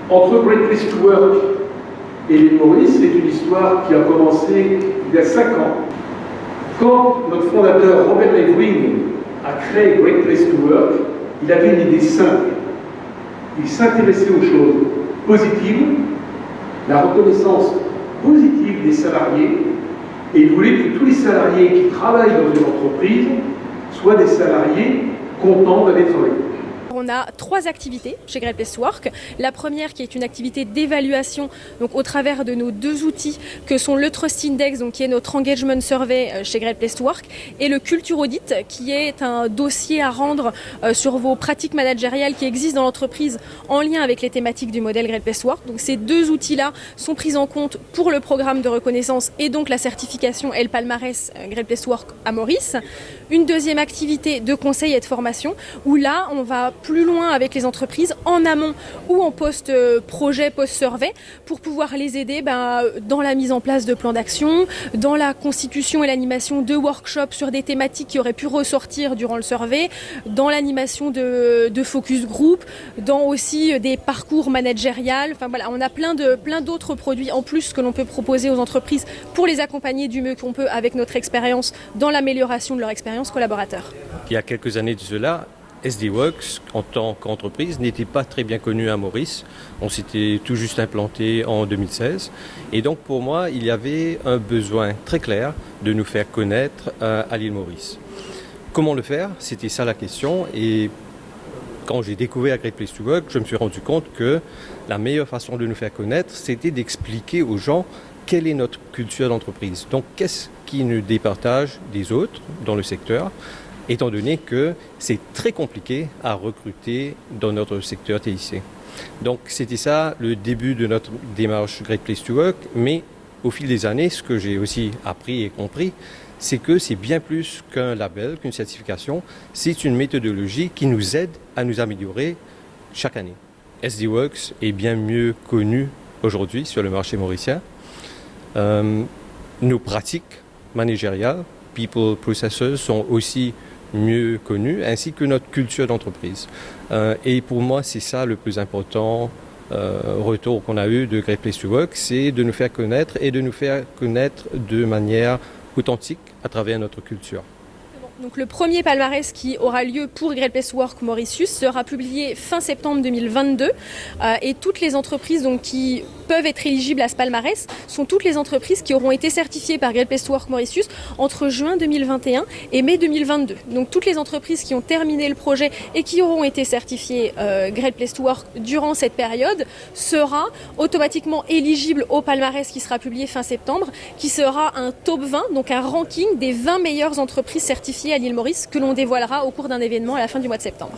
Entre Great Place to Work et l'île Maurice, c'est une histoire qui a commencé il y a 5 ans. Quand notre fondateur Robert Levering a créé Great Place to Work, il avait une idée simple. Il s'intéressait aux choses positives, la reconnaissance positive des salariés, et il voulait que tous les salariés qui travaillent dans une entreprise soient des salariés contents d'aller travailler. On a 3 activités chez Great Place to Work. La première qui est une activité d'évaluation donc au travers de nos 2 outils que sont le Trust Index, donc qui est notre engagement survey chez Great Place to Work, et le Culture Audit qui est un dossier à rendre sur vos pratiques managériales qui existent dans l'entreprise en lien avec les thématiques du modèle Great Place to Work. Donc ces 2 outils-là sont pris en compte pour le programme de reconnaissance et donc la certification et le palmarès Great Place to Work à Maurice. Une deuxième activité de conseil et de formation où là on va plus loin avec les entreprises en amont ou en post-projet, post-survey pour pouvoir les aider dans la mise en place de plans d'action, dans la constitution et l'animation de workshops sur des thématiques qui auraient pu ressortir durant le survey, dans l'animation de focus group, dans aussi des parcours managérials. Enfin voilà, on a plein d'autres produits en plus que l'on peut proposer aux entreprises pour les accompagner du mieux qu'on peut avec notre expérience dans l'amélioration de leur expérience collaborateur. Il y a quelques années de cela, SD Works, en tant qu'entreprise, n'était pas très bien connu à Maurice. On s'était tout juste implanté en 2016. Et donc, pour moi, il y avait un besoin très clair de nous faire connaître à l'île Maurice. Comment le faire? C'était ça la question. Et quand j'ai découvert Great Place to Work, je me suis rendu compte que la meilleure façon de nous faire connaître, c'était d'expliquer aux gens quelle est notre culture d'entreprise. Donc, qu'est-ce qui nous départage des autres dans le secteur, étant donné que c'est très compliqué à recruter dans notre secteur TIC. Donc c'était ça le début de notre démarche Great Place to Work, mais au fil des années, ce que j'ai aussi appris et compris, c'est que c'est bien plus qu'un label, qu'une certification, c'est une méthodologie qui nous aide à nous améliorer chaque année. SD Works est bien mieux connu aujourd'hui sur le marché mauricien. Nos pratiques managériales, people processes, sont aussi mieux connus, ainsi que notre culture d'entreprise. Et pour moi, c'est ça le plus important retour qu'on a eu de Great Place to Work, c'est de nous faire connaître et de nous faire connaître de manière authentique à travers notre culture. Donc le premier palmarès qui aura lieu pour Great Place to Work Mauritius sera publié fin septembre 2022 et toutes les entreprises donc, qui peuvent être éligibles à ce palmarès sont toutes les entreprises qui auront été certifiées par Great Place to Work Mauritius entre juin 2021 et mai 2022. Donc toutes les entreprises qui ont terminé le projet et qui auront été certifiées Great Place to Work durant cette période sera automatiquement éligible au palmarès qui sera publié fin septembre, qui sera un top 20, donc un ranking des 20 meilleures entreprises certifiées à l'île Maurice que l'on dévoilera au cours d'un événement à la fin du mois de septembre.